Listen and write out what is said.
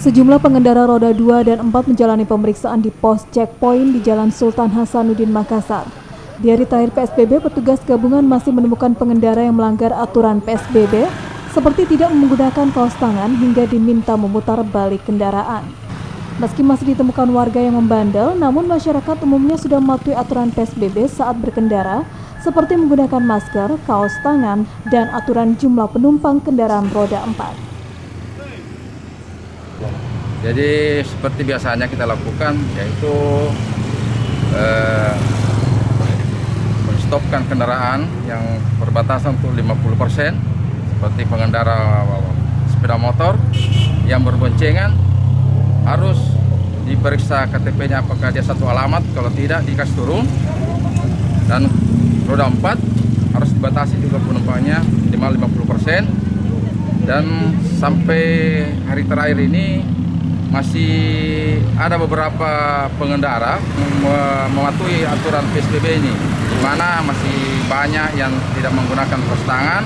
Sejumlah pengendara roda 2 dan 4 menjalani pemeriksaan di pos checkpoint di Jalan Sultan Hasanuddin, Makassar. Di hari terakhir PSBB, petugas gabungan masih menemukan pengendara yang melanggar aturan PSBB, seperti tidak menggunakan kaos tangan hingga diminta memutar balik kendaraan. Meski masih ditemukan warga yang membandel, namun masyarakat umumnya sudah mematuhi aturan PSBB saat berkendara, seperti menggunakan masker, kaos tangan, dan aturan jumlah penumpang kendaraan roda 4. Jadi seperti biasanya kita lakukan, yaitu menstopkan kendaraan yang berbatasan untuk 50%, seperti pengendara sepeda motor yang berboncengan harus diperiksa KTP-nya apakah dia satu alamat, kalau tidak dikasih turun. Dan roda 4 harus dibatasi juga penumpangnya minimal 50%. Dan sampai hari terakhir ini masih ada beberapa pengendara mematuhi aturan PSBB ini, di mana masih banyak yang tidak menggunakan kaos tangan